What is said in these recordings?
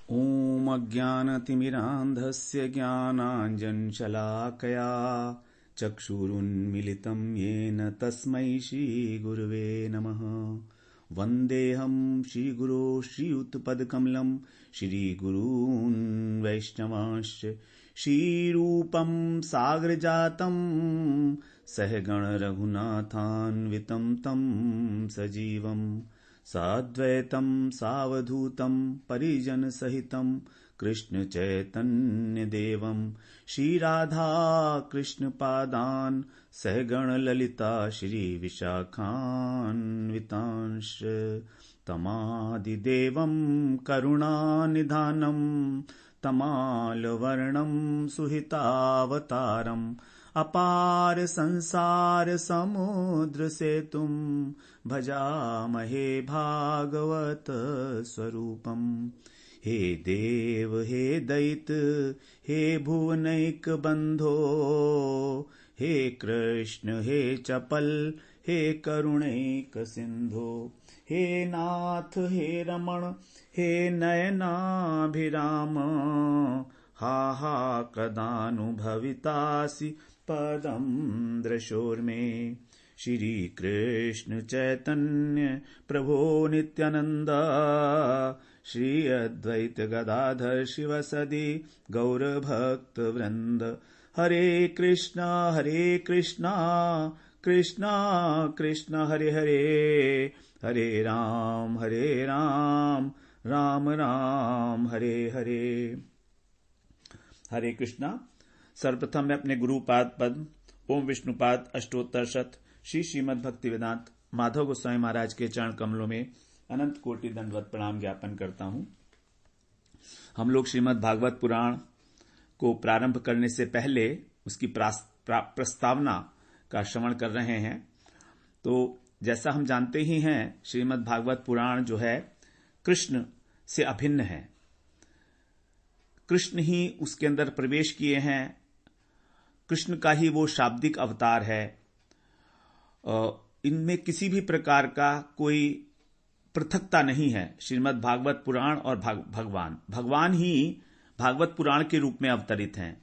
ॐ अज्ञानतिमिरान्धस्य ज्ञानाञ्जनशलाकया चक्षुरुन्मिलितं येन तस्मै श्रीगुरुवे नमः। वन्देऽहं श्रीगुरो श्रीयुतपदकमलं श्रीगुरून् वैष्णवांश्च श्रीरूपं सागरजातं सहगणरघुनाथान्वितं तं सजीवम् साद्वैतं सावधूतं परिजनसहितं कृष्णचैतन्यदेवं श्रीराधा कृष्णपादान् सहगणललिता श्रीविशाखान्वितांश्च तमादिदेवं करुणानिधानं तमालवर्णं सुहितावतारम् अपार संसार समुद्र सेतुं भजामहे भागवत स्वरूपम्। हे देव हे दैत हे भुवनैक बंधो हे कृष्ण हे चपल हे करुणैक सिंधो हे नाथ हे रमण हे नयनाभिराम हा हा कदानुभवितासि पदं दृशोर्मे। श्री कृष्ण चैतन्य प्रभो नित्यानंद श्री अद्वैत गदाधर शिवसदि गौर भक्त वृंद। हरे कृष्णा कृष्णा कृष्णा हरे हरे हरे राम राम राम हरे हरे। हरे कृष्णा। सर्वप्रथम मैं अपने गुरुपाद पद्म ओम विष्णुपाद अष्टोत्तर शत श्री श्रीमद् भक्ति वेदांत माधव गोस्वामी महाराज के चरण कमलों में अनंत कोटि दंडवत प्रणाम ज्ञापन करता हूं। हम लोग श्रीमद् भागवत पुराण को प्रारंभ करने से पहले उसकी प्रस्तावना का श्रवण कर रहे हैं। तो जैसा हम जानते ही हैं, श्रीमद् भागवत पुराण जो है कृष्ण से अभिन्न है। कृष्ण ही उसके अंदर प्रवेश किए हैं। कृष्ण का ही वो शाब्दिक अवतार है। इनमें किसी भी प्रकार का कोई पृथकता नहीं है। श्रीमद् भागवत पुराण और भगवान ही भागवत पुराण के रूप में अवतरित हैं।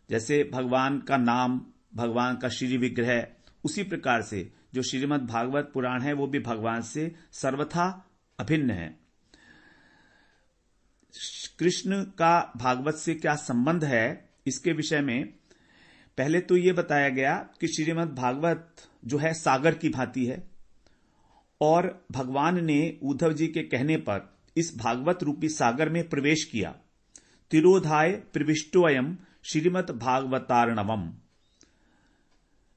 जैसे भगवान का नाम, भगवान का श्री विग्रह, उसी प्रकार से जो श्रीमद् भागवत पुराण है वो भी भगवान से सर्वथा अभिन्न है। कृष्ण का भागवत से क्या संबंध है, इसके विषय में पहले तो ये बताया गया कि श्रीमद् भागवत जो है सागर की भांति है और भगवान ने उद्धव जी के कहने पर इस भागवत रूपी सागर में प्रवेश किया। तिरोधाय प्रविष्टोऽयं श्रीमद् भागवतार्णवम्।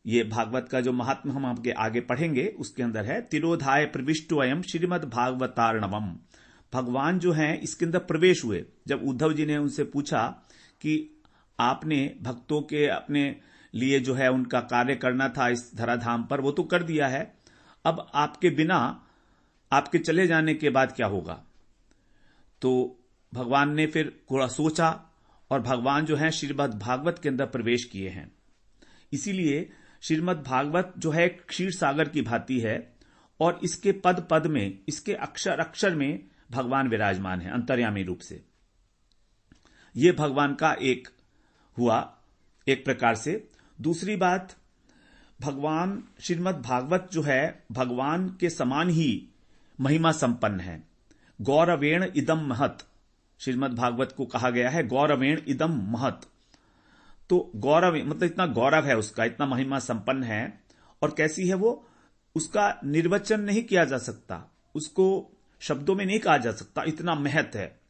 ये भागवत का जो महात्मा हम आपके आगे पढ़ेंगे उसके अंदर है, तिरोधाय प्रविष्टोऽयं श्रीमद् भागवतार्णवम्। भगवान जो हैं इसके अंदर प्रवेश हुए। जब उद्धव जी ने उनसे पूछा कि आपने भक्तों के अपने लिए जो है उनका कार्य करना था इस धराधाम पर, वो तो कर दिया है, अब आपके बिना आपके चले जाने के बाद क्या होगा। तो भगवान ने फिर थोड़ा सोचा और भगवान जो है श्रीमद् भागवत के अंदर प्रवेश किए हैं। इसीलिए श्रीमद् भागवत जो है क्षीर सागर की भांति है और इसके पद पद में, इसके अक्षर अक्षर में भगवान विराजमान है अंतर्यामी रूप से। यह भगवान का एक हुआ एक प्रकार से। दूसरी बात, भगवान श्रीमद् भागवत जो है भगवान के समान ही महिमा संपन्न है। गौरवेण इदम महत, श्रीमद् भागवत को कहा गया है गौरवेण इदम महत। तो गौरव मतलब इतना गौरव है उसका, इतना महिमा संपन्न है। और कैसी है वो, उसका निर्वचन नहीं किया जा सकता, उसको शब्दों में नहीं कहा जा सकता, इतना महत है।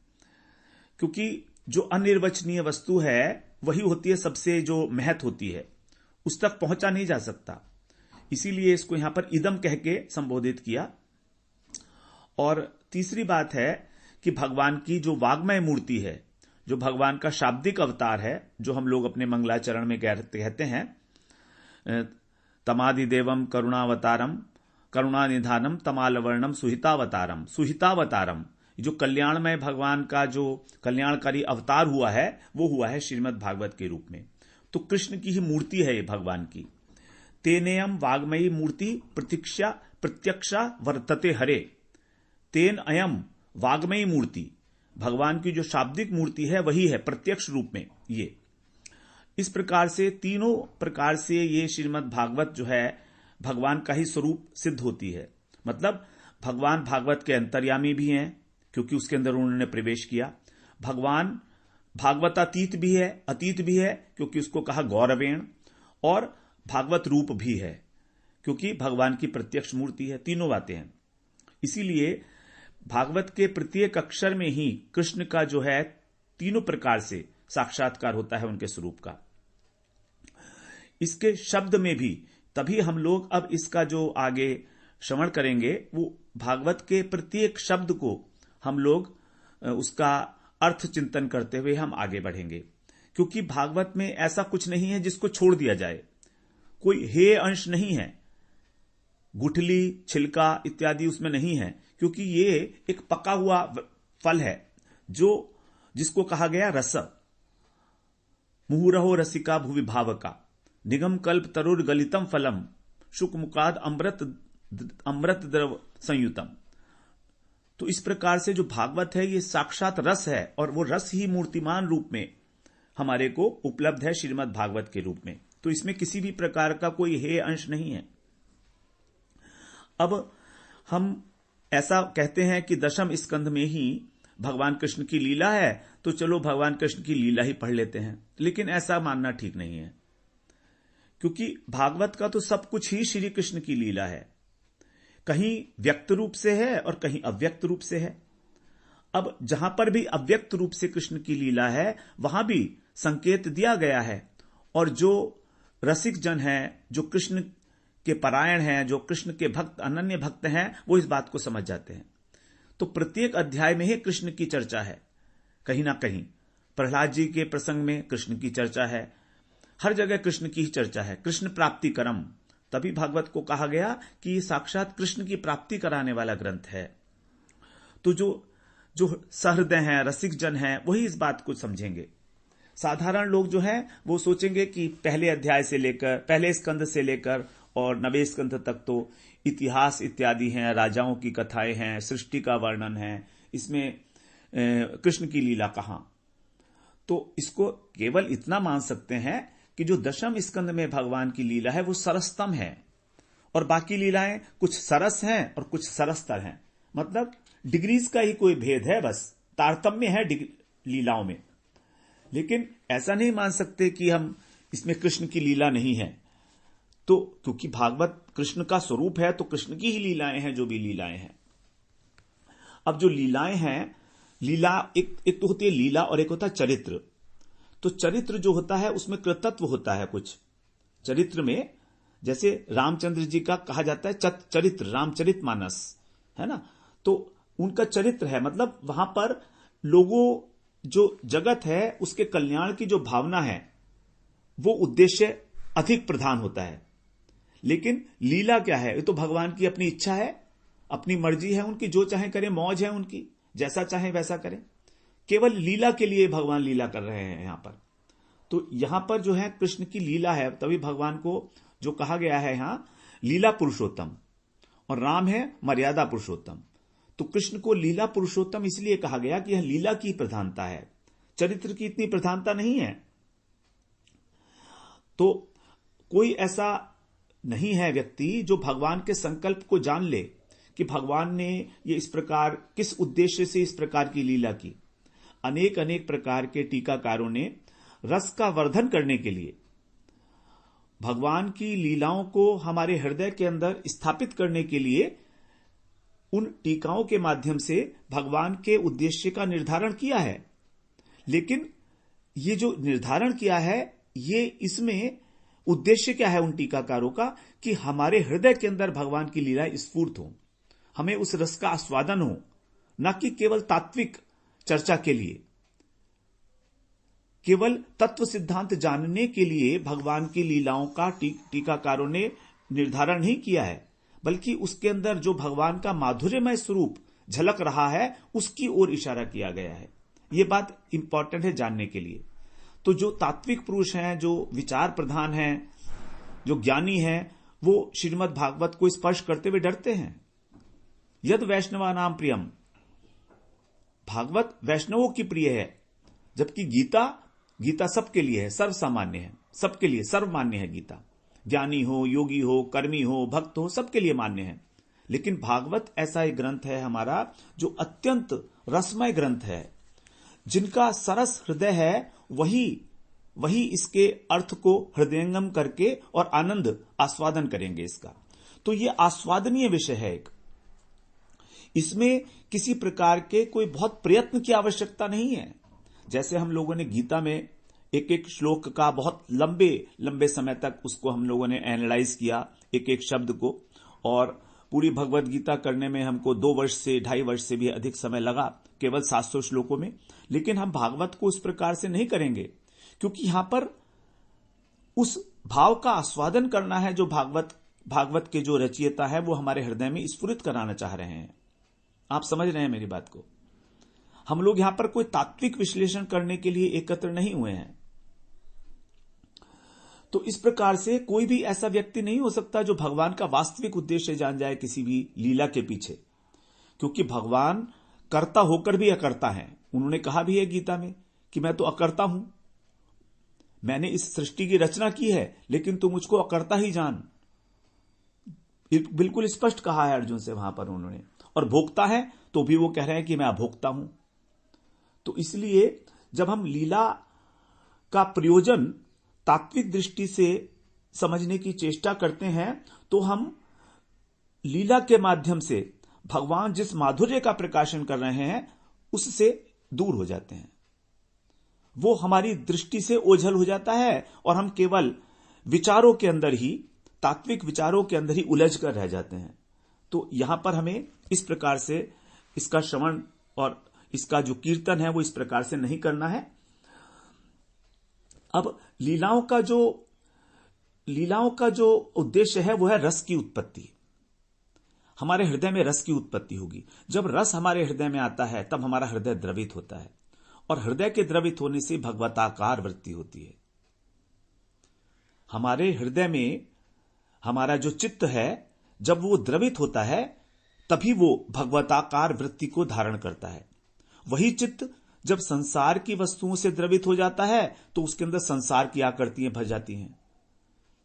क्योंकि जो अनिर्वचनीय वस्तु है वही होती है सबसे जो महत होती है, उस तक पहुंचा नहीं जा सकता। इसीलिए इसको यहां पर इदम कह के संबोधित किया। और तीसरी बात है कि भगवान की जो वाग्मय मूर्ति है, जो भगवान का शाब्दिक अवतार है, जो हम लोग अपने मंगलाचरण में कहते हैं तमादिदेवम करुणावतारम करुणानिधानम तमालवर्णम सुहितावतारम। सुहितावतारम, जो कल्याणमय भगवान का जो कल्याणकारी अवतार हुआ है वो हुआ है श्रीमद् भागवत के रूप में। तो कृष्ण की ही मूर्ति है ये भगवान की। तेनेयम वाग्मयी मूर्ति प्रत्यक्षा वर्तते हरे। तेन अयम वाग्मयी मूर्ति, भगवान की जो शाब्दिक मूर्ति है वही है प्रत्यक्ष रूप में। ये इस प्रकार से तीनों प्रकार से ये श्रीमद् भागवत जो है भगवान का ही स्वरूप सिद्ध होती है। मतलब भगवान भागवत के अंतर्यामी भी हैं क्योंकि उसके अंदर उन्होंने प्रवेश किया। भगवान भागवतातीत भी है, अतीत भी है क्योंकि उसको कहा गौरवेण, और भागवत रूप भी है क्योंकि भगवान की प्रत्यक्ष मूर्ति है। तीनों बातें हैं। इसीलिए भागवत के प्रत्येक अक्षर में ही कृष्ण का जो है तीनों प्रकार से साक्षात्कार होता है उनके स्वरूप का। इसके शब्द में भी, तभी हम लोग अब इसका जो आगे श्रवण करेंगे वो भागवत के प्रत्येक शब्द को हम लोग उसका अर्थ चिंतन करते हुए हम आगे बढ़ेंगे, क्योंकि भागवत में ऐसा कुछ नहीं है जिसको छोड़ दिया जाए। कोई हेय अंश नहीं है, गुठली छिलका इत्यादि उसमें नहीं है, क्योंकि ये एक पका हुआ फल है जो जिसको कहा गया रस। मुहुरहो रसिका भुवि भावका निगम कल्प तरुर गलितम फलम शुक मुकाद अमृत द्रव संयुतम। तो इस प्रकार से जो भागवत है ये साक्षात रस है, और वो रस ही मूर्तिमान रूप में हमारे को उपलब्ध है श्रीमद् भागवत के रूप में। तो इसमें किसी भी प्रकार का कोई हेय अंश नहीं है। अब हम ऐसा कहते हैं कि दशम स्कंध में ही भगवान कृष्ण की लीला है, तो चलो भगवान कृष्ण की लीला ही पढ़ लेते हैं, लेकिन ऐसा मानना ठीक नहीं है, क्योंकि भागवत का तो सब कुछ ही श्री कृष्ण की लीला है। कहीं व्यक्त रूप से है और कहीं अव्यक्त रूप से है। अब जहां पर भी अव्यक्त रूप से कृष्ण की लीला है वहां भी संकेत दिया गया है, और जो रसिक जन हैं, जो कृष्ण के परायण हैं, जो कृष्ण के भक्त अनन्य भक्त हैं, वो इस बात को समझ जाते हैं। तो प्रत्येक अध्याय में ही कृष्ण की चर्चा है। कहीं ना कहीं प्रहलाद जी के प्रसंग में कृष्ण की चर्चा है, हर जगह कृष्ण की ही चर्चा है। कृष्ण प्राप्ति करम, तभी भागवत को कहा गया कि ये साक्षात कृष्ण की प्राप्ति कराने वाला ग्रंथ है। तो जो सहृदय हैं, रसिक जन हैं, वही इस बात को समझेंगे। साधारण लोग जो हैं वो सोचेंगे कि पहले अध्याय से लेकर, पहले स्कंध से लेकर और 9वें स्कंध तक तो इतिहास इत्यादि हैं, राजाओं की कथाएं हैं, सृष्टि का वर्णन है, इसमें कृष्ण की लीला कहां। तो इसको केवल इतना मान सकते हैं कि जो दशम स्कंध में भगवान की लीला है वो सरसतम है, और बाकी लीलाएं कुछ सरस हैं और कुछ सरस्तर हैं। मतलब डिग्रीज का ही कोई भेद है, बस तारतम्य है लीलाओं में। लेकिन ऐसा नहीं मान सकते कि हम इसमें कृष्ण की लीला नहीं है। तो क्योंकि भागवत कृष्ण का स्वरूप है तो कृष्ण की ही लीलाएं हैं, जो भी लीलाएं हैं। अब जो लीलाएं हैं, लीला एक तो होती है लीला और एक होता है चरित्र। तो चरित्र जो होता है उसमें कृतत्व होता है कुछ। चरित्र में जैसे रामचंद्र जी का कहा जाता है चरित्र, रामचरितमानस है ना, तो उनका चरित्र है। मतलब वहां पर लोगों, जो जगत है उसके कल्याण की जो भावना है वो उद्देश्य अधिक प्रधान होता है। लेकिन लीला क्या है, ये तो भगवान की अपनी इच्छा है, अपनी मर्जी है उनकी, जो चाहे करें, मौज है उनकी, जैसा चाहे वैसा करें। केवल लीला के लिए भगवान लीला कर रहे हैं यहां पर। तो यहां पर जो है कृष्ण की लीला है, तभी भगवान को जो कहा गया है यहां लीला पुरुषोत्तम, और राम है मर्यादा पुरुषोत्तम। तो कृष्ण को लीला पुरुषोत्तम इसलिए कहा गया कि यह लीला की प्रधानता है, चरित्र की इतनी प्रधानता नहीं है। तो कोई ऐसा नहीं है व्यक्ति जो भगवान के संकल्प को जान ले कि भगवान ने ये इस प्रकार, किस उद्देश्य से इस प्रकार की लीला की। अनेक अनेक प्रकार के टीकाकारों ने रस का वर्धन करने के लिए, भगवान की लीलाओं को हमारे हृदय के अंदर स्थापित करने के लिए उन टीकाओं के माध्यम से भगवान के उद्देश्य का निर्धारण किया है। लेकिन ये जो निर्धारण किया है, ये इसमें उद्देश्य क्या है उन टीकाकारों का, कि हमारे हृदय के अंदर भगवान की लीलाएं स्फूर्त हो, हमें उस रस का आस्वादन हो, न कि केवल तात्विक चर्चा के लिए, केवल तत्व सिद्धांत जानने के लिए भगवान की लीलाओं का टीकाकारों ने निर्धारण नहीं किया है, बल्कि उसके अंदर जो भगवान का माधुर्यमय स्वरूप झलक रहा है उसकी ओर इशारा किया गया है। यह बात इंपॉर्टेंट है जानने के लिए। तो जो तात्विक पुरुष हैं, जो विचार प्रधान हैं, जो ज्ञानी हैं, वो श्रीमद् भागवत को स्पर्श करते हुए डरते हैं। यद वैष्णवा नाम प्रियम, भागवत वैष्णवों की प्रिय है, जबकि गीता सबके लिए है, सर्वसामान्य है, सबके लिए सर्वमान्य है। गीता ज्ञानी हो, योगी हो, कर्मी हो, भक्त हो, सबके लिए मान्य है। लेकिन भागवत ऐसा एक ग्रंथ है हमारा जो अत्यंत रसमय ग्रंथ है। जिनका सरस हृदय है वही इसके अर्थ को हृदयंगम करके और आनंद आस्वादन करेंगे इसका। तो ये आस्वादनीय विषय है एक। इसमें किसी प्रकार के कोई बहुत प्रयत्न की आवश्यकता नहीं है। जैसे हम लोगों ने गीता में एक एक श्लोक का बहुत लंबे लंबे समय तक उसको हम लोगों ने एनालाइज किया, एक एक शब्द को, और पूरी भगवत गीता करने में हमको 2 वर्ष से 2.5 वर्ष से भी अधिक समय लगा केवल 700 श्लोकों में। लेकिन हम भागवत को उस प्रकार से नहीं करेंगे, क्योंकि यहां पर उस भाव का आस्वादन करना है जो भागवत के जो रचयिता है वो हमारे हृदय में स्फुरित कराना चाह रहे हैं। आप समझ रहे हैं मेरी बात को? हम लोग यहां पर कोई तात्विक विश्लेषण करने के लिए एकत्र नहीं हुए हैं। तो इस प्रकार से कोई भी ऐसा व्यक्ति नहीं हो सकता जो भगवान का वास्तविक उद्देश्य जान जाए किसी भी लीला के पीछे, क्योंकि भगवान कर्ता होकर भी अकर्ता है। उन्होंने कहा भी है गीता में कि मैं तो अकर्ता हूं, मैंने इस सृष्टि की रचना की है, लेकिन तू मुझको अकर्ता ही जान। बिल्कुल स्पष्ट कहा है अर्जुन से वहां पर उन्होंने। और भोक्ता है तो भी वो कह रहे हैं कि मैं अभोक्ता हूं। तो इसलिए जब हम लीला का प्रयोजन तात्विक दृष्टि से समझने की चेष्टा करते हैं तो हम लीला के माध्यम से भगवान जिस माधुर्य का प्रकाशन कर रहे हैं उससे दूर हो जाते हैं। वो हमारी दृष्टि से ओझल हो जाता है और हम केवल विचारों के अंदर ही, तात्विक विचारों के अंदर ही उलझ कर रह जाते हैं। तो यहां पर हमें इस प्रकार से इसका श्रवण और इसका जो कीर्तन है वो इस प्रकार से नहीं करना है। अब लीलाओं का जो उद्देश्य है वो है रस की उत्पत्ति। हमारे हृदय में रस की उत्पत्ति होगी। जब रस हमारे हृदय में आता है तब हमारा हृदय द्रवित होता है, और हृदय के द्रवित होने से भगवताकार वृत्ति होती है। हमारे हृदय में हमारा जो चित्त है जब वो द्रवित होता है तभी वो भगवताकार वृत्ति को धारण करता है। वही चित्त जब संसार की वस्तुओं से द्रवित हो जाता है तो उसके अंदर संसार की आकृतियां भर जाती हैं।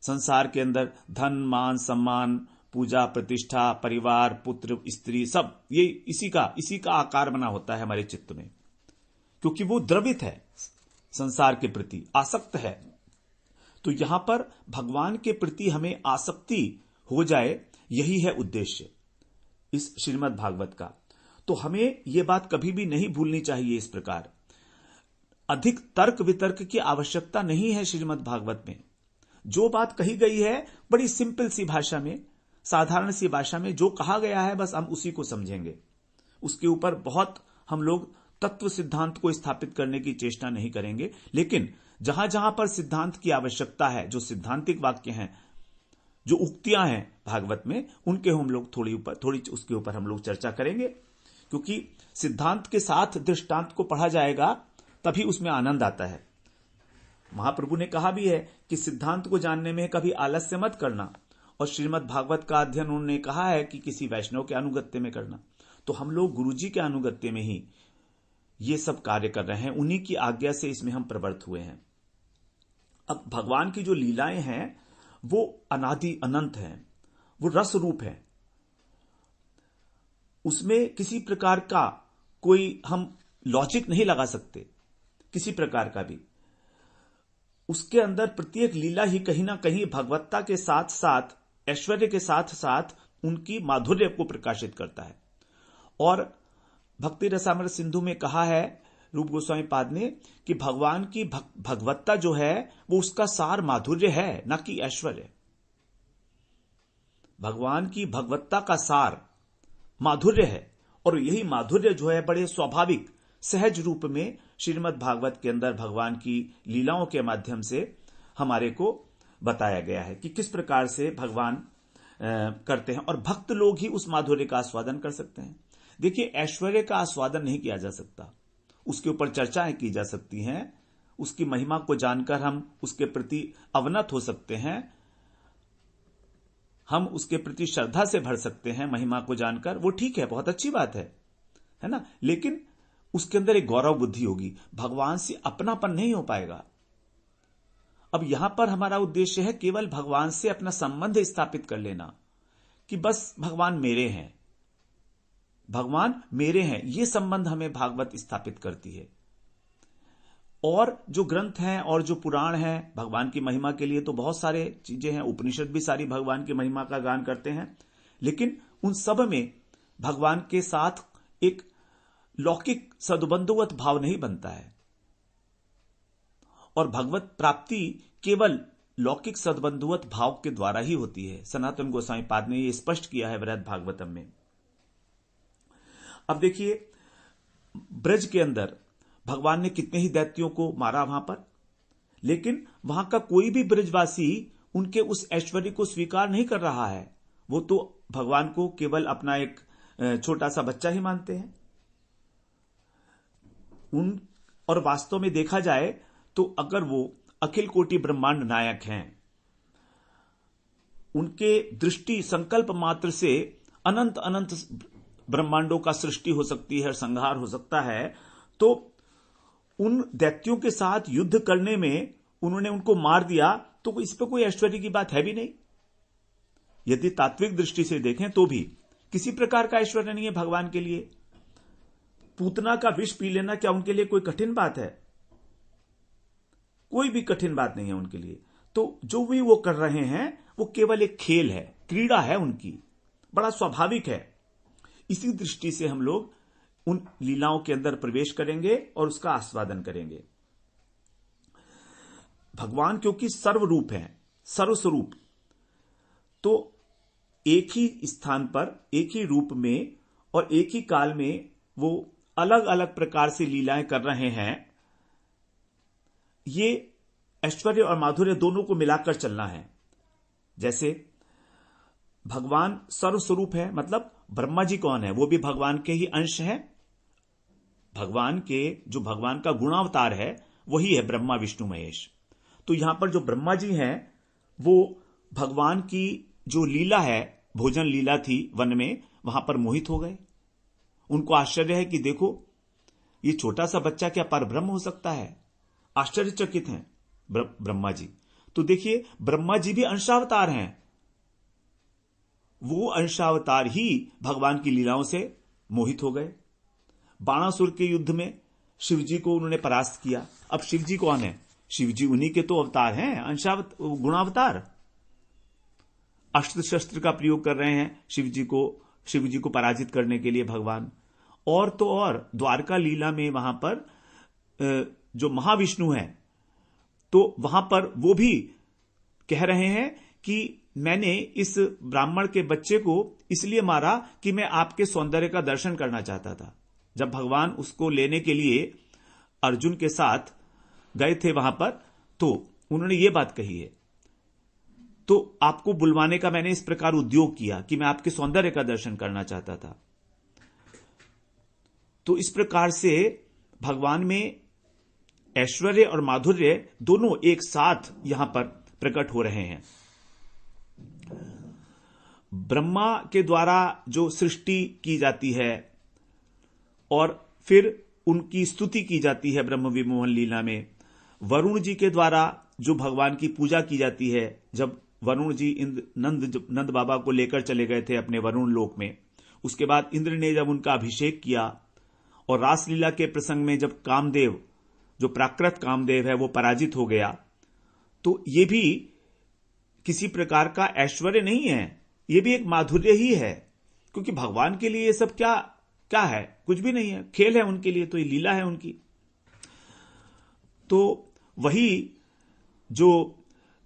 संसार के अंदर धन, मान, सम्मान, पूजा, प्रतिष्ठा, परिवार, पुत्र, स्त्री, सब ये इसी का आकार बना होता है हमारे चित्त में, क्योंकि वो द्रवित है, संसार के प्रति आसक्त है। तो यहां पर भगवान के प्रति हमें आसक्ति हो जाए, यही है उद्देश्य इस श्रीमद् भागवत का। तो हमें यह बात कभी भी नहीं भूलनी चाहिए। इस प्रकार अधिक तर्क वितर्क की आवश्यकता नहीं है। श्रीमद् भागवत में जो बात कही गई है बड़ी सिंपल सी भाषा में, साधारण सी भाषा में जो कहा गया है बस हम उसी को समझेंगे। उसके ऊपर बहुत हम लोग तत्व सिद्धांत को स्थापित करने की चेष्टा नहीं करेंगे। लेकिन जहां जहां पर सिद्धांत की आवश्यकता है, जो सिद्धांतिक वाक्य हैं, जो उक्तियां हैं भागवत में, उनके हम लोग थोड़ी उसके ऊपर हम लोग चर्चा करेंगे, क्योंकि सिद्धांत के साथ दृष्टांत को पढ़ा जाएगा तभी उसमें आनंद आता है। महाप्रभु ने कहा भी है कि सिद्धांत को जानने में कभी आलस्य मत करना, और श्रीमद् भागवत का अध्ययन उन्होंने कहा है कि किसी वैष्णव के अनुगत्य में करना। तो हम लोग गुरुजी के अनुगत्य में ही ये सब कार्य कर रहे हैं, उन्हीं की आज्ञा से इसमें हम प्रवृत्त हुए हैं। अब भगवान की जो लीलाएं हैं वो अनादि अनंत हैं, वो रस रूप है। उसमें किसी प्रकार का कोई हम लॉजिक नहीं लगा सकते, किसी प्रकार का भी। उसके अंदर प्रत्येक लीला ही कहीं ना कहीं भगवत्ता के साथ साथ, ऐश्वर्य के साथ साथ उनकी माधुर्य को प्रकाशित करता है। और भक्ति रसामृत सिंधु में कहा है रूप गोस्वामी पाद ने कि भगवान की भगवत्ता जो है वो उसका सार माधुर्य है, न कि ऐश्वर्य। भगवान की भगवत्ता का सार माधुर्य है, और यही माधुर्य जो है बड़े स्वाभाविक सहज रूप में श्रीमद् भागवत के अंदर भगवान की लीलाओं के माध्यम से हमारे को बताया गया है कि किस प्रकार से भगवान करते हैं, और भक्त लोग ही उस माधुर्य का आस्वादन कर सकते हैं। देखिए, ऐश्वर्य का आस्वादन नहीं किया जा सकता, उसके ऊपर चर्चाएं की जा सकती हैं, उसकी महिमा को जानकर हम उसके प्रति अवनत हो सकते हैं, हम उसके प्रति श्रद्धा से भर सकते हैं महिमा को जानकर, वो ठीक है, बहुत अच्छी बात है ना। लेकिन उसके अंदर एक गौरव बुद्धि होगी, भगवान से अपनापन नहीं हो पाएगा। अब यहां पर हमारा उद्देश्य है केवल भगवान से अपना संबंध स्थापित कर लेना कि बस भगवान मेरे हैं, भगवान मेरे हैं, यह संबंध हमें भागवत स्थापित करती है। और जो ग्रंथ हैं और जो पुराण हैं भगवान की महिमा के लिए तो बहुत सारे चीजें हैं, उपनिषद भी सारी भगवान की महिमा का गान करते हैं, लेकिन उन सब में भगवान के साथ एक लौकिक सद्बंधुवत भाव नहीं बनता है। और भगवत प्राप्ति केवल लौकिक सद्बंधुवत भाव के द्वारा ही होती है। सनातन गोस्वामी पाद ने यह स्पष्ट किया है वृहद भागवतम में। अब देखिए, ब्रज के अंदर भगवान ने कितने ही दैत्यों को मारा वहां पर, लेकिन वहां का कोई भी ब्रजवासी उनके उस ऐश्वर्य को स्वीकार नहीं कर रहा है। वो तो भगवान को केवल अपना एक छोटा सा बच्चा ही मानते हैं। और वास्तव में देखा जाए तो अगर वो अखिल कोटि ब्रह्मांड नायक हैं, उनके दृष्टि संकल्प मात्र से अनंत अनंत ब्रह्मांडों का सृष्टि हो सकती है, संहार हो सकता है, तो उन दैत्यों के साथ युद्ध करने में उन्होंने उनको मार दिया, तो इस पर कोई ऐश्वर्य की बात है भी नहीं। यदि तात्विक दृष्टि से देखें तो भी किसी प्रकार का ऐश्वर्य नहीं है भगवान के लिए। पूतना का विष पी लेना क्या उनके लिए कोई कठिन बात है? कोई भी कठिन बात नहीं है उनके लिए। तो जो भी वो कर रहे हैं वो केवल एक खेल है, क्रीड़ा है उनकी, बड़ा स्वाभाविक है। इसी दृष्टि से हम लोग उन लीलाओं के अंदर प्रवेश करेंगे और उसका आस्वादन करेंगे। भगवान क्योंकि सर्वरूप है, सर्वस्वरूप, तो एक ही स्थान पर, एक ही रूप में और एक ही काल में वो अलग अलग प्रकार से लीलाएं कर रहे हैं। ये ऐश्वर्य और माधुर्य दोनों को मिलाकर चलना है। जैसे भगवान सर्वस्वरूप है, मतलब ब्रह्मा जी कौन है? वो भी भगवान के ही अंश है। भगवान के जो भगवान का गुणावतार है वही है ब्रह्मा विष्णु महेश। तो यहां पर जो ब्रह्मा जी हैं वो भगवान की जो लीला है, भोजन लीला थी वन में, वहां पर मोहित हो गए। उनको आश्चर्य है कि देखो ये छोटा सा बच्चा क्या परब्रह्म हो सकता है। आश्चर्यचकित हैं ब्रह्मा जी। तो देखिए, ब्रह्मा जी भी अंशावतार हैं। वो अंशावतार ही भगवान की लीलाओं से मोहित हो गए। बाणासुर के युद्ध में शिव जी को उन्होंने परास्त किया। अब शिव जी कौन है? शिव जी उन्हीं के तो अवतार हैं, गुणावतार। अस्त्र शस्त्र का प्रयोग कर रहे हैं शिव जी को पराजित करने के लिए भगवान। और तो और द्वारका लीला में वहां पर जो महाविष्णु है, तो वहां पर वो भी कह रहे हैं कि मैंने इस ब्राह्मण के बच्चे को इसलिए मारा कि मैं आपके सौंदर्य का दर्शन करना चाहता था। जब भगवान उसको लेने के लिए अर्जुन के साथ गए थे वहां पर, तो उन्होंने ये बात कही है, तो आपको बुलवाने का मैंने इस प्रकार उद्योग किया कि मैं आपके सौंदर्य का दर्शन करना चाहता था। तो इस प्रकार से भगवान में ऐश्वर्य और माधुर्य दोनों एक साथ यहां पर प्रकट हो रहे हैं। ब्रह्मा के द्वारा जो सृष्टि की जाती है और फिर उनकी स्तुति की जाती है ब्रह्म विमोहन लीला में, वरुण जी के द्वारा जो भगवान की पूजा की जाती है, जब वरुण जी नंद बाबा को लेकर चले गए थे अपने वरुण लोक में, उसके बाद इंद्र ने जब उनका अभिषेक किया और रासलीला के प्रसंग में जब कामदेव, जो प्राकृत कामदेव है, वो पराजित हो गया, तो ये भी किसी प्रकार का ऐश्वर्य नहीं है, ये भी एक माधुर्य ही है। क्योंकि भगवान के लिए ये सब क्या है? कुछ भी नहीं है, खेल है उनके लिए, तो ये लीला है उनकी। तो वही जो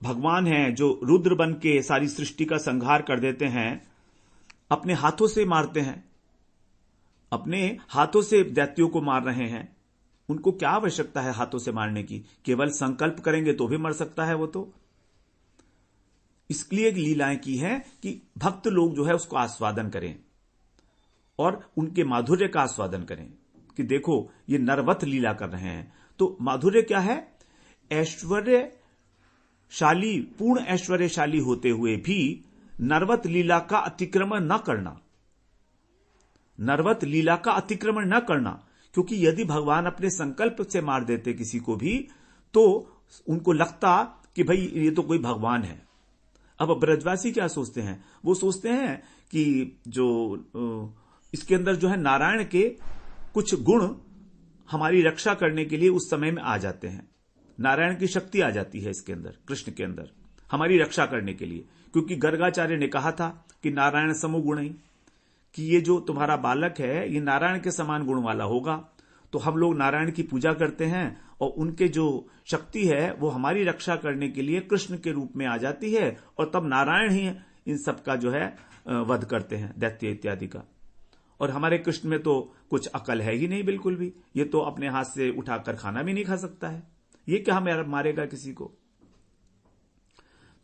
भगवान हैं, जो रुद्र बन के सारी सृष्टि का संहार कर देते हैं, अपने हाथों से मारते हैं, अपने हाथों से दैत्यों को मार रहे हैं। उनको क्या आवश्यकता है हाथों से मारने की? केवल संकल्प करेंगे तो भी मर सकता है वो। तो इसलिए लीलाएं की हैं कि भक्त लोग जो है उसको आस्वादन करें और उनके माधुर्य का आस्वादन करें कि देखो ये नरवत लीला कर रहे हैं। तो माधुर्य क्या है? ऐश्वर्यशाली, पूर्ण ऐश्वर्यशाली होते हुए भी नरवत लीला का अतिक्रमण न करना, नरवत लीला का अतिक्रमण न करना। क्योंकि यदि भगवान अपने संकल्प से मार देते किसी को भी तो उनको लगता कि भाई ये तो कोई भगवान है। अब ब्रजवासी क्या सोचते हैं, वो सोचते हैं कि जो इसके अंदर जो है नारायण के कुछ गुण हमारी रक्षा करने के लिए उस समय में आ जाते हैं, नारायण की शक्ति आ जाती है इसके अंदर, कृष्ण के अंदर हमारी रक्षा करने के लिए। क्योंकि गर्गाचार्य ने कहा था कि नारायण समो गुण, कि ये जो तुम्हारा बालक है ये नारायण के समान गुण वाला होगा। तो हम लोग नारायण की पूजा करते हैं और उनके जो शक्ति है वो हमारी रक्षा करने के लिए कृष्ण के रूप में आ जाती है, और तब नारायण ही इन सब का जो है वध करते हैं, दैत्य इत्यादि का। और हमारे कृष्ण में तो कुछ अकल है ही नहीं बिल्कुल भी, ये तो अपने हाथ से उठाकर खाना भी नहीं खा सकता है, ये क्या हमें मारेगा किसी को।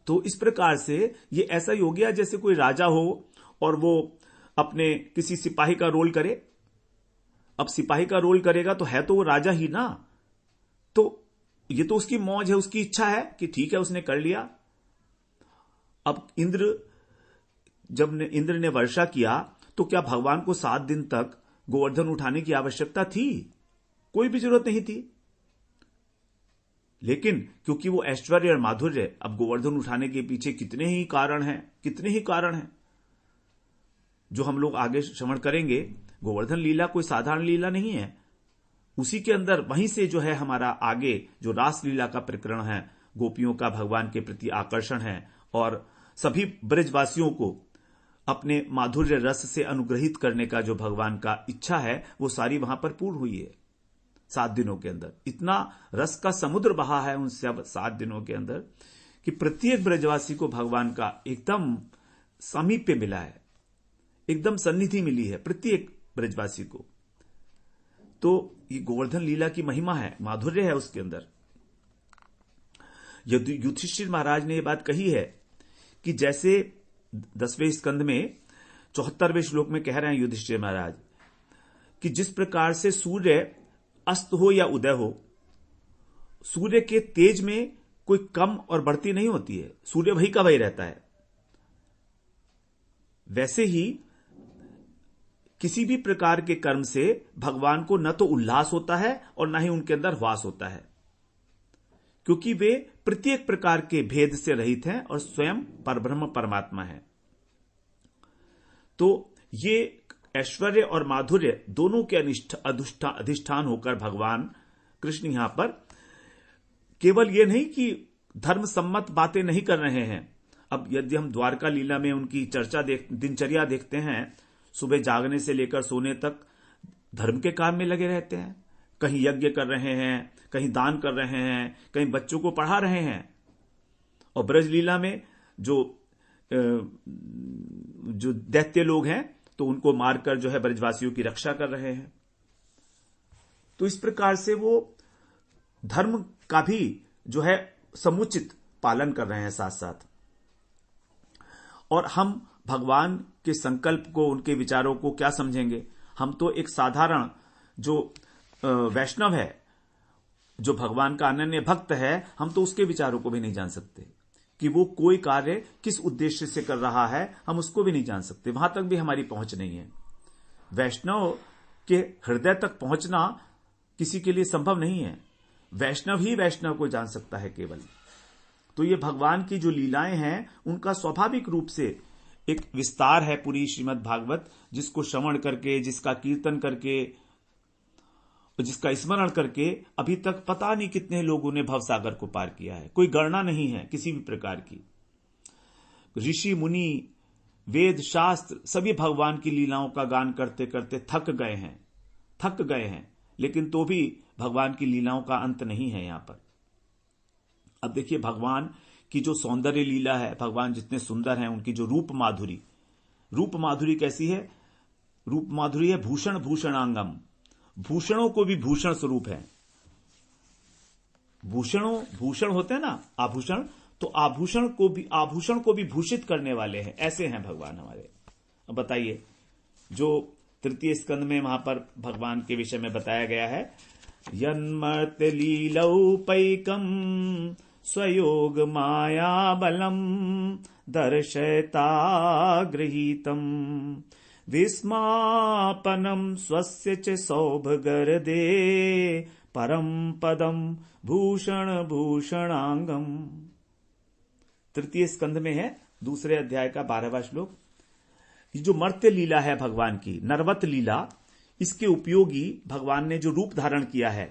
तो इस प्रकार से ये ऐसा ही हो गया जैसे कोई राजा हो और वो अपने किसी सिपाही का रोल करे। अब सिपाही का रोल करेगा तो है तो वो राजा ही ना, तो ये तो उसकी मौज है, उसकी इच्छा है कि ठीक है उसने कर लिया। अब जब इंद्र ने वर्षा किया तो क्या भगवान को 7 दिन तक गोवर्धन उठाने की आवश्यकता थी? कोई भी जरूरत नहीं थी। लेकिन क्योंकि वो ऐश्वर्य और माधुर्य, अब गोवर्धन उठाने के पीछे कितने ही कारण हैं जो हम लोग आगे श्रवण करेंगे। गोवर्धन लीला कोई साधारण लीला नहीं है, उसी के अंदर वहीं से जो है हमारा आगे जो रास लीला का प्रकरण है, गोपियों का भगवान के प्रति आकर्षण है और सभी ब्रजवासियों को अपने माधुर्य रस से अनुग्रहित करने का जो भगवान का इच्छा है वो सारी वहां पर पूर्ण हुई है 7 दिनों के अंदर। इतना रस का समुद्र बहा है उन सब 7 दिनों के अंदर कि प्रत्येक ब्रजवासी को भगवान का एकदम समीप्य मिला है, एकदम सन्निधि मिली है प्रत्येक ब्रजवासी को। तो ये गोवर्धन लीला की महिमा है, माधुर्य है उसके अंदर। युधिष्ठिर महाराज ने यह बात कही है कि जैसे 10वें स्कंद में 74वें श्लोक में कह रहे हैं युधिष्ठिर महाराज कि जिस प्रकार से सूर्य अस्त हो या उदय हो, सूर्य के तेज में कोई कम और बढ़ती नहीं होती है, सूर्य वही का वही रहता है। वैसे ही किसी भी प्रकार के कर्म से भगवान को न तो उल्लास होता है और न ही उनके अंदर वास होता है, क्योंकि वे प्रत्येक प्रकार के भेद से रहित हैं और स्वयं परब्रह्म परमात्मा है। तो ये ऐश्वर्य और माधुर्य दोनों के अधिष्ठान होकर भगवान कृष्ण यहां पर केवल ये नहीं कि धर्म सम्मत बातें नहीं कर रहे हैं। अब यदि हम द्वारका लीला में उनकी दिनचर्या देखते हैं, सुबह जागने से लेकर सोने तक धर्म के काम में लगे रहते हैं, कहीं यज्ञ कर रहे हैं, कहीं दान कर रहे हैं, कहीं बच्चों को पढ़ा रहे हैं। और ब्रज लीला में जो दैत्य लोग हैं तो उनको मारकर जो है ब्रजवासियों की रक्षा कर रहे हैं। तो इस प्रकार से वो धर्म का भी जो है समुचित पालन कर रहे हैं साथ साथ। और हम भगवान के संकल्प को, उनके विचारों को क्या समझेंगे? हम तो एक साधारण जो वैष्णव है, जो भगवान का अनन्य भक्त है, हम तो उसके विचारों को भी नहीं जान सकते कि वो कोई कार्य किस उद्देश्य से कर रहा है, हम उसको भी नहीं जान सकते। वहां तक भी हमारी पहुंच नहीं है। वैष्णव के हृदय तक पहुंचना किसी के लिए संभव नहीं है, वैष्णव ही वैष्णव को जान सकता है केवल। तो ये भगवान की जो लीलाएं हैं उनका स्वाभाविक रूप से एक विस्तार है पूरी श्रीमद् भागवत, जिसको श्रवण करके, जिसका कीर्तन करके, जिसका स्मरण करके अभी तक पता नहीं कितने लोगों ने भवसागर को पार किया है। कोई गणना नहीं है किसी भी प्रकार की। ऋषि मुनि, वेद शास्त्र सभी भगवान की लीलाओं का गान करते करते थक गए हैं, लेकिन तो भी भगवान की लीलाओं का अंत नहीं है यहां पर। अब देखिए भगवान की जो सौंदर्य लीला है, भगवान जितने सुंदर हैं, उनकी जो रूप माधुरी कैसी है? रूप माधुरी है भूषण भूषणांगम, भूषणों को भी भूषण स्वरूप है। भूषण होते हैं ना आभूषण, तो आभूषण को भी भूषित करने वाले हैं, ऐसे हैं भगवान हमारे। अब बताइए, जो 3 स्कंद में वहां पर भगवान के विषय में बताया गया है, यन्मर्त्य लीलौपैकम स्वयोग माया बलम दर्शयता गृहीतम विस्मापनम स्वस्य च सौभगर्दे परम पदम भूषण भूषणांगम। तृतीय स्कंध में है, दूसरे अध्याय का 12वां श्लोक। ये जो मर्त्य लीला है भगवान की, नरवत लीला, इसके उपयोगी भगवान ने जो रूप धारण किया है,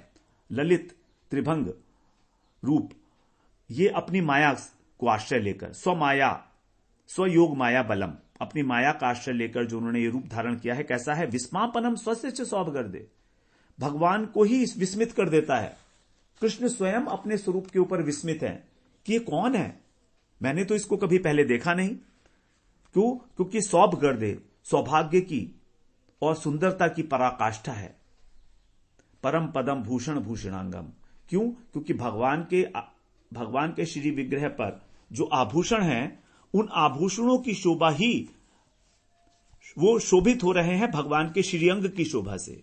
ललित त्रिभंग रूप, ये अपनी माया को आश्रय लेकर, स्वमाया स्वयोग माया बलम, अपनी माया का आश्रय लेकर जो उन्होंने ये रूप धारण किया है, कैसा है? विस्मापनम स्वस्य च सौभगर्दे, भगवान को ही विस्मित कर देता है। कृष्ण स्वयं अपने स्वरूप के ऊपर विस्मित है कि ये कौन है, मैंने तो इसको कभी पहले देखा नहीं। क्यों? क्योंकि सौभगर्दे, सौभाग्य की और सुंदरता की पराकाष्ठा है। परम पदम भूषण भूषणांगम, क्यों? क्योंकि भगवान के श्री विग्रह पर जो आभूषण हैं, उन आभूषणों की शोभा ही, वो शोभित हो रहे हैं भगवान के श्रीअंग की शोभा से।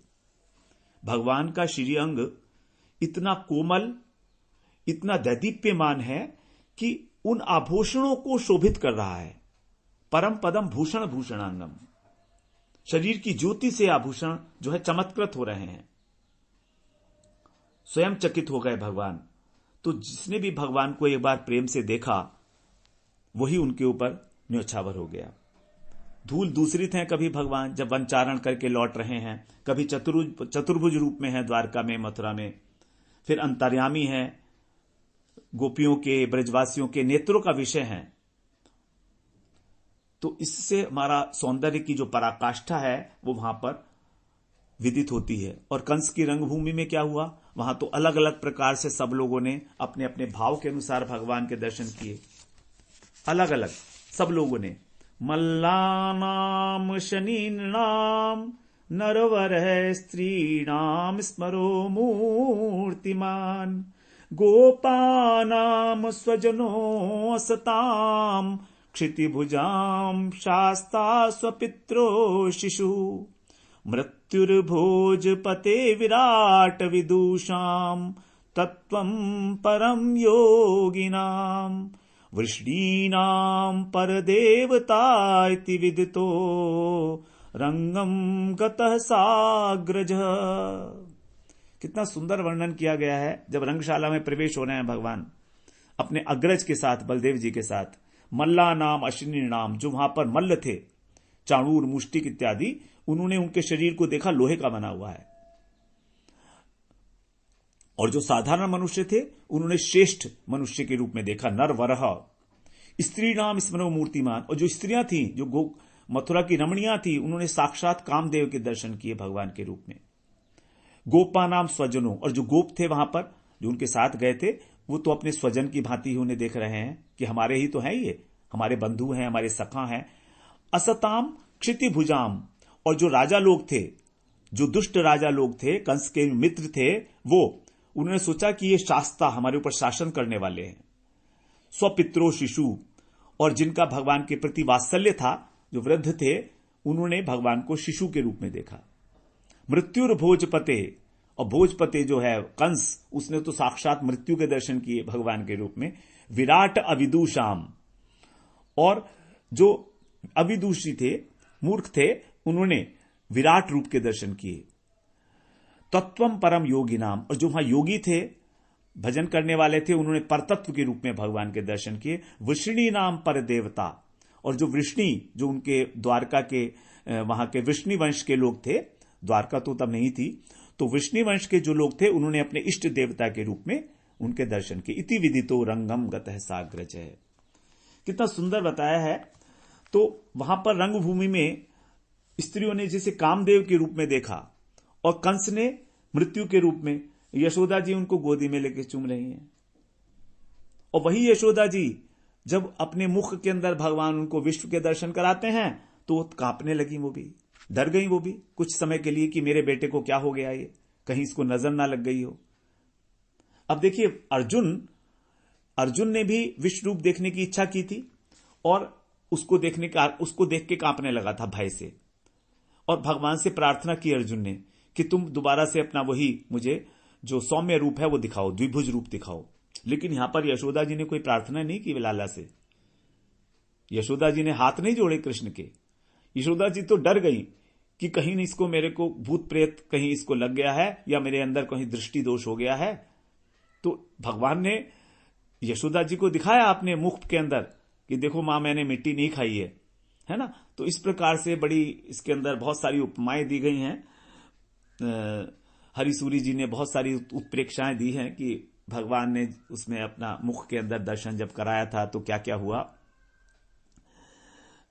भगवान का श्रीअंग इतना कोमल, इतना दैदीप्यमान है कि उन आभूषणों को शोभित कर रहा है। परम पदम भूषण भूषणांगम, शरीर की ज्योति से आभूषण जो है चमत्कृत हो रहे हैं। स्वयं चकित हो गए भगवान। तो जिसने भी भगवान को एक बार प्रेम से देखा, वही उनके ऊपर न्योछावर हो गया। धूल दूसरित हैं कभी भगवान जब वनचारण करके लौट रहे हैं, कभी चतुर्भुज रूप में है द्वारका में, मथुरा में, फिर अंतर्यामी है, गोपियों के, ब्रजवासियों के नेत्रों का विषय है। तो इससे हमारा सौंदर्य की जो पराकाष्ठा है वो वहां पर विदित होती है। और कंस की रंगभूमि में क्या हुआ? वहां तो अलग अलग प्रकार से सब लोगों ने अपने अपने भाव के अनुसार भगवान के दर्शन किए, अलग अलग सब लोगों ने। मल्लानाम शनीनाम नरवर स्त्रीणाम स्मरो मूर्तिमान गोपानाम स्वजनो असताम क्षितिभुजाम शास्ता स्वपित्रो शिशु मृत्युर्भोजपते विराट विदुषाम तत्वं परम योगिनाम वृष्णीनाम परदेवता इति विदितो रंगम गतः साग्रज। कितना सुंदर वर्णन किया गया है। जब रंगशाला में प्रवेश हो रहे हैं भगवान अपने अग्रज के साथ, बलदेव जी के साथ, मल्ला नाम अश्विनी नाम, जो वहां पर मल्ल थे, चाणूर मुष्टिक इत्यादि, उन्होंने उनके शरीर को देखा लोहे का बना हुआ है। और जो साधारण मनुष्य थे उन्होंने श्रेष्ठ मनुष्य के रूप में देखा, नर वरह। स्त्री नाम स्मरो मूर्तिमान, और जो स्त्रियां थी, जो मथुरा की रमणियां थी, उन्होंने साक्षात कामदेव के दर्शन किए भगवान के रूप में। गोपा नाम स्वजनों, और जो गोप थे वहां पर, जो उनके साथ गए थे, वो तो अपने स्वजन की भांति ही उन्हें देख रहे हैं कि हमारे ही तो हैं, ये हमारे बंधु हैं, हमारे सखा हैं। असताम क्षितिभुजाम, और जो राजा लोग थे, जो दुष्ट राजा लोग थे, कंस के मित्र थे, वो उन्होंने सोचा कि ये शास्ता हमारे ऊपर शासन करने वाले हैं। स्वपित्रो शिशु, और जिनका भगवान के प्रति वात्सल्य था, जो वृद्ध थे, उन्होंने भगवान को शिशु के रूप में देखा। मृत्युर भोजपते, और भोजपते जो है कंस, उसने तो साक्षात मृत्यु के दर्शन किए भगवान के रूप में। विराट अविदुषाम, और जो अविदुषी थे, मूर्ख थे, उन्होंने विराट रूप के दर्शन किए। तत्वम परम योगी नाम, और जो वहां योगी थे, भजन करने वाले थे, उन्होंने परतत्व के रूप में भगवान के दर्शन किए। वृष्णि नाम पर देवता, और जो वृष्णि, जो उनके द्वारका के वहां के वृष्णि वंश के लोग थे, द्वारका तो तब नहीं थी, तो वृष्णि वंश के जो लोग थे, उन्होंने अपने इष्ट देवता के रूप में उनके दर्शन किए। इति विदितो रंगम गतः साग्रज है। कितना सुंदर बताया है। तो वहां पर रंगभूमि में स्त्रियों ने जिसे कामदेव के रूप में देखा, और कंस ने मृत्यु के रूप में। यशोदा जी उनको गोदी में लेकर चूम रही हैं, और वही यशोदा जी जब अपने मुख के अंदर भगवान उनको विश्व के दर्शन कराते हैं, तो वो कांपने लगी, वो भी डर गई, वो भी कुछ समय के लिए कि मेरे बेटे को क्या हो गया, ये कहीं इसको नजर ना लग गई हो। अब देखिए, अर्जुन ने भी विश्व रूप देखने की इच्छा की थी, और उसको देख के कांपने लगा था भय से, और भगवान से प्रार्थना की अर्जुन ने कि तुम दोबारा से अपना वही मुझे जो सौम्य रूप है वो दिखाओ, द्विभुज रूप दिखाओ। लेकिन यहां पर यशोदा जी ने कोई प्रार्थना नहीं की लाला से। यशोदा जी ने हाथ नहीं जोड़े कृष्ण के। यशोदा जी तो डर गई कि कहीं नहीं इसको, मेरे को भूत प्रेत कहीं इसको लग गया है या मेरे अंदर कहीं दृष्टि दोष हो गया है। तो भगवान ने यशोदा जी को दिखाया अपने मुख के अंदर कि देखो मां, मैंने मिट्टी नहीं खाई है ना। तो इस प्रकार से बड़ी इसके अंदर बहुत सारी उपमाएं दी गई हैं। हरिसूरी जी ने बहुत सारी उत्प्रेक्षाएं दी हैं कि भगवान ने उसमें अपना मुख के अंदर दर्शन जब कराया था तो क्या क्या हुआ।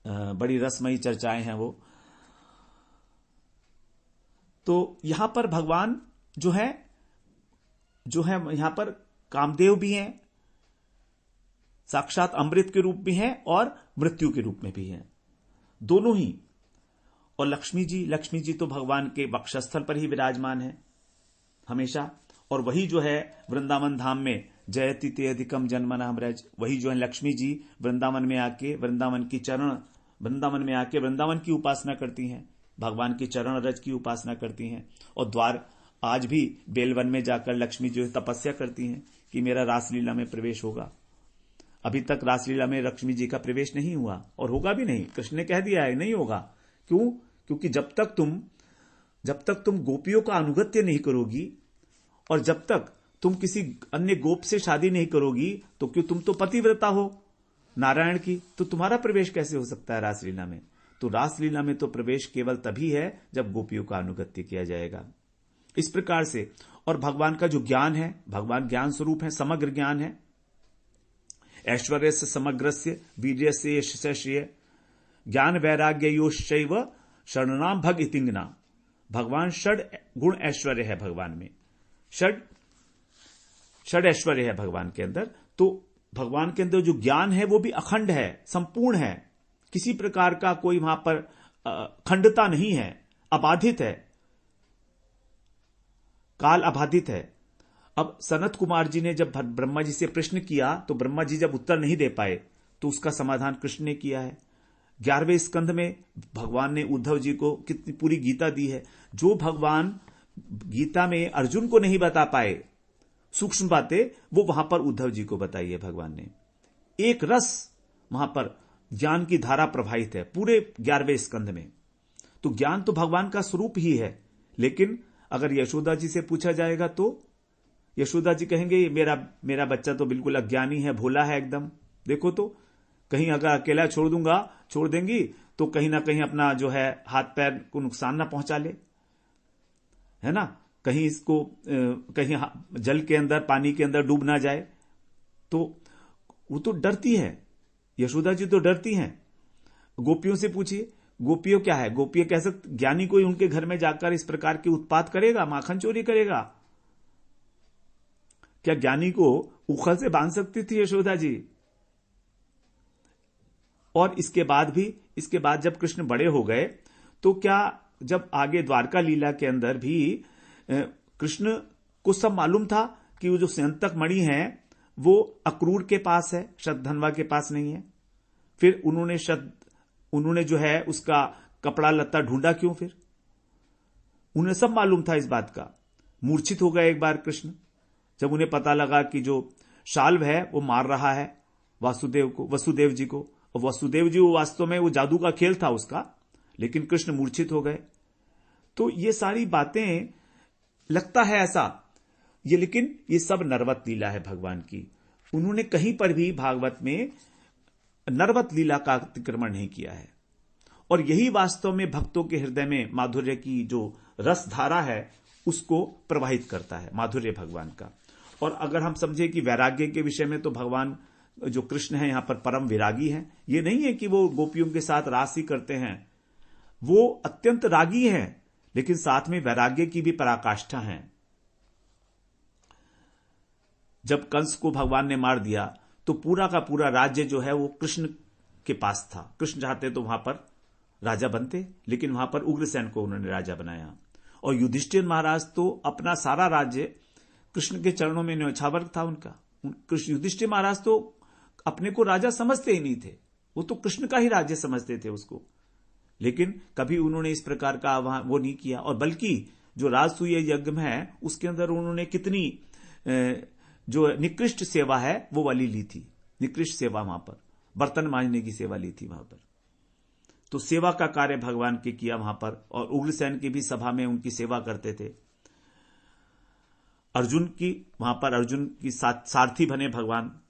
बड़ी रसमयी चर्चाएं हैं वो। तो यहां पर भगवान जो है यहां पर कामदेव भी हैं, साक्षात अमृत के रूप भी हैं और मृत्यु के रूप में भी हैं, दोनों ही। और लक्ष्मी जी तो भगवान के वक्षस्थल पर ही विराजमान है हमेशा। और वही जो है वृंदावन धाम में जयति ते अधिकम जन्मना ब्रज, वही जो है लक्ष्मी जी वृंदावन में आके वृंदावन की उपासना करती हैं, भगवान के चरण रज की उपासना करती हैं। और द्वार आज भी बेलवन में जाकर लक्ष्मी जो है तपस्या करती हैं कि मेरा रासलीला में प्रवेश होगा। अभी तक रासलीला में लक्ष्मी जी का प्रवेश नहीं हुआ और होगा भी नहीं, कृष्ण ने कह दिया है नहीं होगा। क्यों? क्योंकि जब तक तुम गोपियों का अनुगत्य नहीं करोगी और जब तक तुम किसी अन्य गोप से शादी नहीं करोगी, तो क्यों, तुम तो पतिव्रता हो नारायण की, तो तुम्हारा प्रवेश कैसे हो सकता है रासलीला में? तो रासलीला में तो प्रवेश केवल तभी है जब गोपियों का अनुगत्य किया जाएगा। इस प्रकार से। और भगवान का जो ज्ञान है, भगवान ज्ञान स्वरूप है, समग्र ज्ञान है। ऐश्वर्य से समग्रस्य वीर्य से यशस्य ज्ञान वैराग्य योश्चैव शरणनाम भग इतिंगना। भगवान षड गुण ऐश्वर्य है भगवान में, षड ऐश्वर्य है भगवान के अंदर। तो भगवान के अंदर जो ज्ञान है वो भी अखंड है, संपूर्ण है, किसी प्रकार का कोई वहां पर खंडता नहीं है, अबाधित है, काल अबाधित है। अब सनत कुमार जी ने जब ब्रह्मा जी से प्रश्न किया तो ब्रह्मा जी जब उत्तर नहीं दे पाए तो उसका समाधान कृष्ण ने किया है। 11वें स्कंध में भगवान ने उद्धव जी को कितनी पूरी गीता दी है। जो भगवान गीता में अर्जुन को नहीं बता पाए सूक्ष्म बातें, वो वहां पर उद्धव जी को बताई है भगवान ने। एक रस वहां पर ज्ञान की धारा प्रवाहित है पूरे 11वें स्कंध में। तो ज्ञान तो भगवान का स्वरूप ही है। लेकिन अगर यशोदा जी से पूछा जाएगा तो यशोदा जी कहेंगे मेरा बच्चा तो बिल्कुल अज्ञानी है, भोला है एकदम। देखो तो कहीं अगर अकेला छोड़ देंगी तो कहीं ना कहीं अपना जो है हाथ पैर को नुकसान ना पहुंचा ले, है ना, कहीं इसको कहीं जल के अंदर पानी के अंदर डूब ना जाए। तो वो तो डरती है, यशोदा जी तो डरती हैं। गोपियों से पूछिए, गोपियों क्या है, गोपियां कह सकते ज्ञानी कोई उनके घर में जाकर इस प्रकार के उत्पात करेगा, माखन चोरी करेगा? क्या ज्ञानी को उखल से बांध सकती थी यशोदा जी? और इसके बाद जब कृष्ण बड़े हो गए तो क्या, जब आगे द्वारका लीला के अंदर भी कृष्ण को सब मालूम था कि वो जो स्यंतक मणि है वो अक्रूर के पास है, शतधन्वा के पास नहीं है। फिर उन्होंने जो है उसका कपड़ा लत्ता ढूंढा क्यों? फिर उन्हें सब मालूम था इस बात का। मूर्छित हो गए एक बार कृष्ण जब उन्हें पता लगा कि जो शाल्व है वो मार रहा है वसुदेव जी को। और वसुदेव जी वो वास्तव में वो जादू का खेल था उसका, लेकिन कृष्ण मूर्छित हो गए। तो ये सारी बातें लगता है ऐसा लेकिन ये सब नरवत लीला है भगवान की। उन्होंने कहीं पर भी भागवत में नरवत लीला का अतिक्रमण नहीं किया है। और यही वास्तव में भक्तों के हृदय में माधुर्य की जो रस धारा है उसको प्रवाहित करता है, माधुर्य भगवान का। और अगर हम समझे कि वैराग्य के विषय में तो भगवान जो कृष्ण है यहां पर परम विरागी हैं। ये नहीं है कि वो गोपियों के साथ रास ही करते हैं, वो अत्यंत रागी हैं, लेकिन साथ में वैराग्य की भी पराकाष्ठा है। जब कंस को भगवान ने मार दिया तो पूरा का पूरा राज्य जो है वो कृष्ण के पास था। कृष्ण चाहते तो वहां पर राजा बनते, लेकिन वहां पर उग्रसेन को उन्होंने राजा बनाया। और युधिष्ठिर महाराज तो अपना सारा राज्य कृष्ण के चरणों में न्यौछावर था उनका। युधिष्ठिर महाराज तो अपने को राजा समझते ही नहीं थे, वो तो कृष्ण का ही राज्य समझते थे उसको। लेकिन कभी उन्होंने इस प्रकार का वहां वो नहीं किया। और बल्कि जो राजसूय यज्ञ है उसके अंदर उन्होंने कितनी जो निकृष्ट सेवा है वो वाली ली थी, निकृष्ट सेवा वहां पर बर्तन मांजने की सेवा ली थी वहां पर। तो सेवा का कार्य भगवान के किया वहां पर, और उग्रसेन की भी सभा में उनकी सेवा करते थे। अर्जुन की वहां पर अर्जुन की सारथी बने भगवान,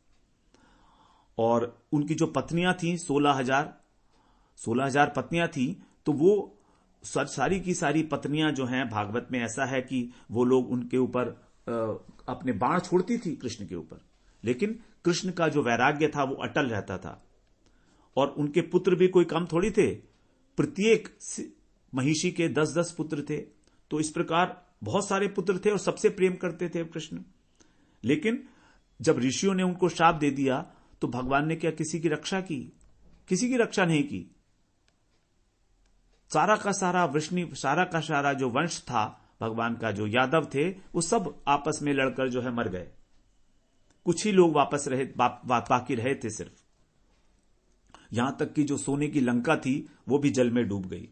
और उनकी जो पत्नियां थी 16,000 पत्नियां थी, तो वो सारी की सारी पत्नियां जो हैं, भागवत में ऐसा है कि वो लोग उनके ऊपर अपने बाण छोड़ती थी कृष्ण के ऊपर, लेकिन कृष्ण का जो वैराग्य था वो अटल रहता था। और उनके पुत्र भी कोई कम थोड़ी थे, प्रत्येक महिषी के 10-10 पुत्र थे। तो इस प्रकार बहुत सारे पुत्र थे और सबसे प्रेम करते थे कृष्ण। लेकिन जब ऋषियों ने उनको श्राप दे दिया तो भगवान ने क्या किसी की रक्षा की? किसी की रक्षा नहीं की। सारा का सारा जो वंश था भगवान का, जो यादव थे, वो सब आपस में लड़कर जो है मर गए। कुछ ही लोग बाकी रहे थे सिर्फ। यहां तक कि जो सोने की लंका थी वो भी जल में डूब गई।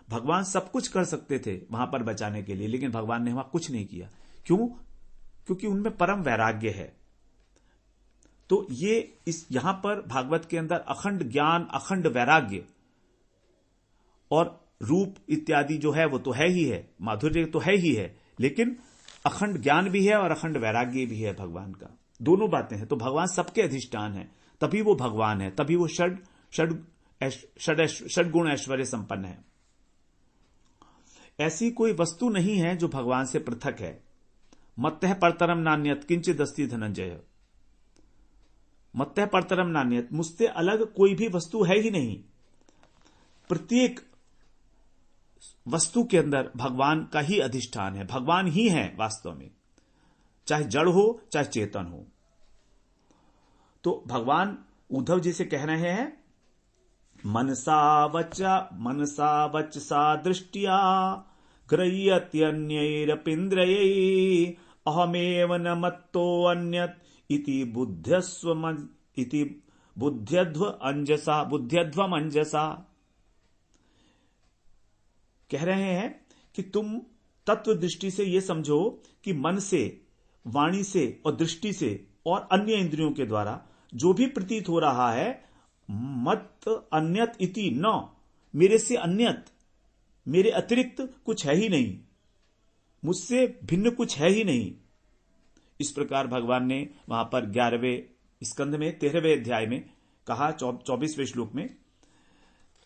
भगवान सब कुछ कर सकते थे वहां पर बचाने के लिए, लेकिन भगवान ने वहां कुछ नहीं किया। क्यों? क्योंकि उनमें परम वैराग्य है। तो यहां पर भागवत के अंदर अखंड ज्ञान, अखंड वैराग्य और रूप इत्यादि जो है वो तो है ही है, माधुर्य तो है ही है, लेकिन अखंड ज्ञान भी है और अखंड वैराग्य भी है भगवान का। दोनों बातें हैं। तो भगवान सबके अधिष्ठान है, तभी वो भगवान है, तभी वो षड्गुण ऐश्वर्य संपन्न है। ऐसी कोई वस्तु नहीं है जो भगवान से पृथक है। मत्तः परतरम नान्यत किंचिद अस्ति धनंजय। मत्तः परतरम नान्यत, मुझसे अलग कोई भी वस्तु है ही नहीं। प्रत्येक वस्तु के अंदर भगवान का ही अधिष्ठान है, भगवान ही है वास्तव में, चाहे जड़ हो चाहे चेतन हो। तो भगवान उद्धव जी से कह रहे हैं, मनसा वचसा दृष्टिया ग्रह्यत्यन्यैरपीन्द्रियै अहमेव न मत्तो अन्यत् इति बुद्ध्यध्वम अंजसा। कह रहे हैं कि तुम तत्व दृष्टि से यह समझो कि मन से, वाणी से और दृष्टि से और अन्य इंद्रियों के द्वारा जो भी प्रतीत हो रहा है, मत अन्यत इति न, मेरे से अन्यत, मेरे अतिरिक्त कुछ है ही नहीं, मुझसे भिन्न कुछ है ही नहीं। इस प्रकार भगवान ने वहां पर 11वें स्कंध में 13वें अध्याय में कहा, 24वें श्लोक में।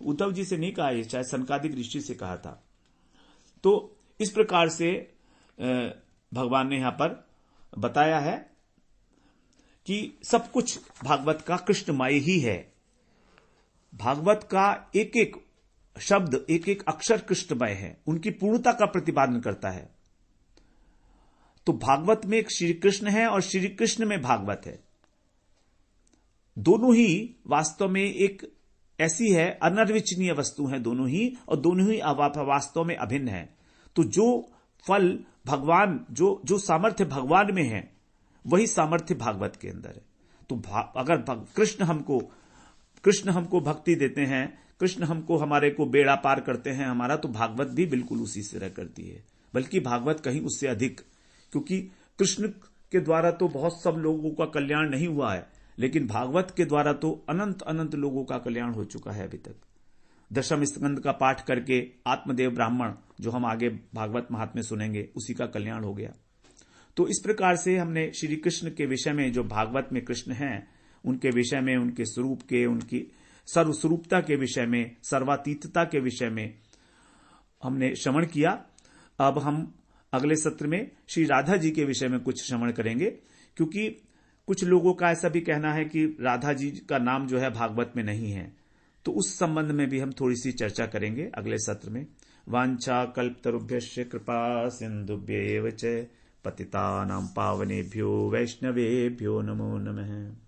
उद्धव जी से नहीं कहा, ये शायद सनकादिक ऋषि से कहा था। तो इस प्रकार से भगवान ने यहां पर बताया है कि सब कुछ भागवत का कृष्णमय ही है। भागवत का एक एक शब्द, एक एक अक्षर कृष्णमय है, उनकी पूर्णता का प्रतिपादन करता है। तो भागवत में एक श्री कृष्ण है और श्री कृष्ण में भागवत है। दोनों ही वास्तव में एक ऐसी है, अनर्वचनीय वस्तु है दोनों ही, और दोनों ही वास्तव में अभिन्न है। तो जो फल भगवान, जो सामर्थ्य भगवान में है, वही सामर्थ्य भागवत के अंदर है। तो अगर कृष्ण हमको भक्ति देते हैं, कृष्ण हमको हमारे को बेड़ा पार करते हैं हमारा, तो भागवत भी बिल्कुल उसी तरह करती है, बल्कि भागवत कहीं उससे अधिक। क्योंकि कृष्ण के द्वारा तो बहुत सब लोगों का कल्याण नहीं हुआ है, लेकिन भागवत के द्वारा तो अनंत अनंत लोगों का कल्याण हो चुका है अभी तक। दशम स्कंद का पाठ करके आत्मदेव ब्राह्मण, जो हम आगे भागवत महात्म्य सुनेंगे, उसी का कल्याण हो गया। तो इस प्रकार से हमने श्री कृष्ण के विषय में, जो भागवत में कृष्ण हैं, उनके विषय में, उनके स्वरूप के, उनकी सर्वस्वरूपता के विषय में, सर्वातीतता के विषय में हमने श्रवण किया। अब हम अगले सत्र में श्री राधा जी के विषय में कुछ श्रवण करेंगे, क्योंकि कुछ लोगों का ऐसा भी कहना है कि राधा जी का नाम जो है भागवत में नहीं है। तो उस संबंध में भी हम थोड़ी सी चर्चा करेंगे अगले सत्र में। वांछा कल्पतरुभ्यश्च कृपा सिंधुभ्येव च पतितानां पावनेभ्यो वैष्णवेभ्यो नमो नमः।